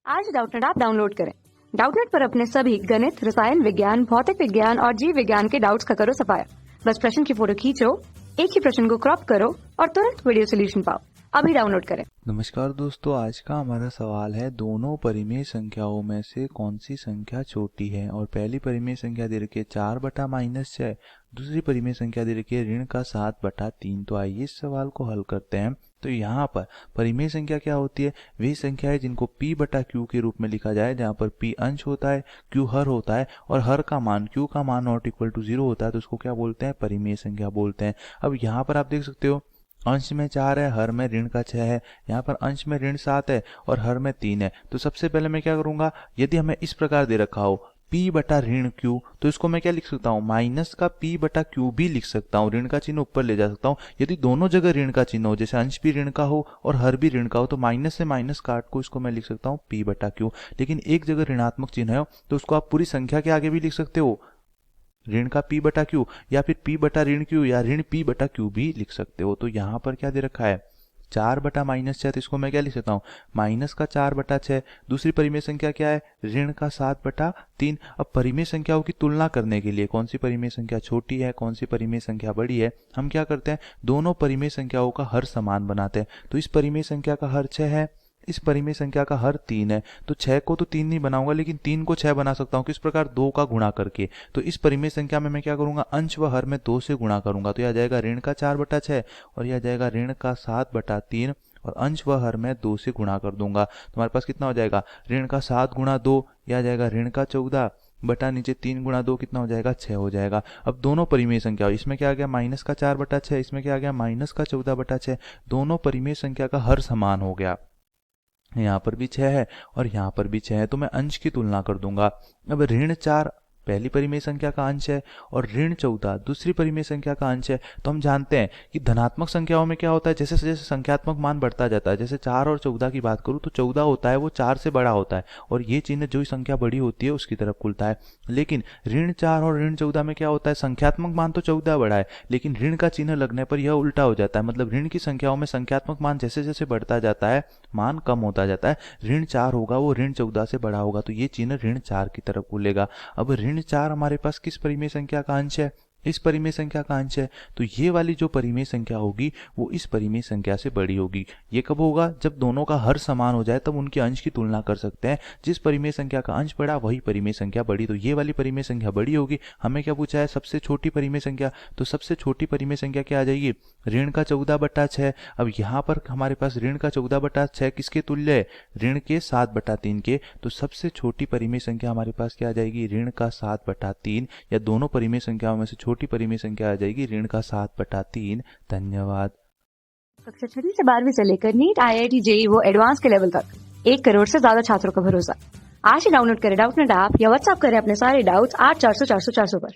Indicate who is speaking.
Speaker 1: आज Doubtnut app download करें। Doubtnut पर अपने सभी गणित, रसायन विज्ञान, भौतिक विज्ञान और जीव विज्ञान के डाउट्स का करो सफाया। बस प्रश्न की फोटो खींचो, एक ही प्रश्न को क्रॉप करो और तुरंत वीडियो सोल्यूशन पाओ। अभी डाउनलोड करें।
Speaker 2: नमस्कार दोस्तों, आज का हमारा सवाल है दोनों परिमेय संख्याओं में से कौन सी संख्या छोटी है। और पहली परिमेय संख्या दे रखी है 4/-6, दूसरी परिमेय संख्या दे रखी है ऋण का 7/3। तो आइए इस सवाल को हल करते हैं। तो यहाँ पर परिमेय संख्या क्या होती है? वही संख्या है जिनको p/q के रूप में लिखा जाए, जहाँ पर p अंश होता है, q हर होता है और हर का मान q का मान नॉट इक्वल टू 0 होता है। तो उसको क्या बोलते हैं? परिमेय संख्या बोलते हैं। अब यहाँ पर आप देख सकते हो अंश में 4 है, हर में ऋण का 6 है। यहाँ पर अंश में ऋण 7 है और हर में 3 है। तो सबसे पहले मैं क्या करूंगा, यदि हमें इस प्रकार दे रखा हो p/ऋण तो इसको मैं क्या लिख सकता हूँ? माइनस का p/q भी लिख सकता हूँ। ऋण का चिन्ह ऊपर ले जा सकता हूँ। यदि दोनों जगह ऋण का चिन्ह हो, जैसे अंश भी ऋण का हो और हर भी ऋण का हो, तो माइनस से माइनस काट को इसको मैं लिख सकता हूँ p/q। लेकिन एक जगह ऋणात्मक चिन्ह है तो उसको आप पूरी संख्या के आगे भी लिख सकते हो, ऋण का p/q, या फिर p/ऋण q या ऋण p/q भी लिख सकते हो। तो यहाँ पर क्या दे रखा है? 4/-6, तो इसको मैं क्या लिख सकता हूँ? माइनस का 4/6। दूसरी परिमेय संख्या क्या है? ऋण का 7/3। अब परिमेय संख्याओं की तुलना करने के लिए कौन सी परिमेय संख्या छोटी है, कौन सी परिमेय संख्या बड़ी है, हम क्या करते हैं? दोनों परिमेय संख्याओं का हर समान बनाते हैं। तो इस परिमेय संख्या का हर 6 है, इस परिमेय संख्या का हर 3 है। तो 6 को तो 3 नहीं बनाऊंगा, लेकिन 3 को 6 बना सकता हूँ। किस प्रकार? 2 का गुणा करके। तो इस परिमेय संख्या में मैं क्या करूंगा? अंश व हर में 2 से गुणा करूंगा। तो यह आ जाएगा ऋण का 4/6 और यह आ जाएगा ऋण का 7/3 और अंश व हर में 2 से गुणा कर दूंगा। तो हमारे पास कितना हो जाएगा? ऋण का 7 गुणा 2, यह आ जाएगा ऋण का 14 बटा नीचे 3 गुणा 2 कितना हो जाएगा? 6 हो जाएगा। अब दोनों परिमेय संख्या, इसमें क्या आ गया? माइनस का 4/6, इसमें क्या आ गया? माइनस का 14/6। दोनों परिमेय संख्या का हर समान हो गया। यहाँ पर भी 6 है और यहाँ पर भी 6 है। तो मैं अंश की तुलना कर दूंगा। अब ऋण 4 पहली परिमेय संख्या का अंश है और ऋण 14 दूसरी परिमेय संख्या का अंश है। तो हम जानते हैं कि धनात्मक संख्याओं में क्या होता है, जैसे जैसे संख्यात्मक मान बढ़ता जाता है, जैसे 4 और 14 की बात करूं तो 14 होता है वो 4 से बड़ा होता है और ये चिन्ह जो संख्या बड़ी होती है उसकी तरफ खुलता है। लेकिन ऋण 4 और ऋण 14 में क्या होता है? संख्यात्मक मान तो 14 बड़ा है, लेकिन ऋण का चिन्ह लगने पर यह उल्टा हो जाता है। मतलब ऋण की संख्याओं में संख्यात्मक मान जैसे जैसे बढ़ता जाता है, मान कम होता जाता है। ऋण 4 होगा वो ऋण 14 से बड़ा होगा, तो ये चिन्ह ऋण 4 की तरफ खुलेगा। अब ऋण 4 हमारे पास किस परिमेय संख्या का अंश है? इस परिमेय संख्या का अंश है। तो ये वाली जो परिमेय संख्या होगी वो इस परिमेय संख्या से बड़ी होगी। ये कब होगा? जब दोनों का हर समान हो जाए, तब उनके अंश की तुलना कर सकते हैं। जिस परिमेय संख्या का अंश बड़ा वही परिमेय संख्या बड़ी। तो ये वाली परिमेय संख्या बड़ी होगी। हमें क्या पूछा है? सबसे छोटी परिमेय संख्या। तो सबसे छोटी परिमेय संख्या क्या आ जाएगी? ऋण का 14/6। अब यहाँ पर हमारे पास ऋण का 14/6 किसके तुल्य है? ऋण के 7/3 के। तो सबसे छोटी परिमेय संख्या हमारे पास क्या आ जाएगी? ऋण का 7/3, या दोनों परिमेय संख्याओं में से छोटी परिमेय संख्या आ जाएगी ऋण का 7/3। धन्यवाद।
Speaker 1: कक्षा 6 से 12वीं से लेकर नीट, IIT, JEE वो एडवांस के लेवल तक 1 करोड़ से ज्यादा छात्रों का भरोसा। आज ही डाउनलोड करें डाउटनेट ऐप या व्हाट्सएप करें अपने सारे डाउट्स 8400 400 400 पर।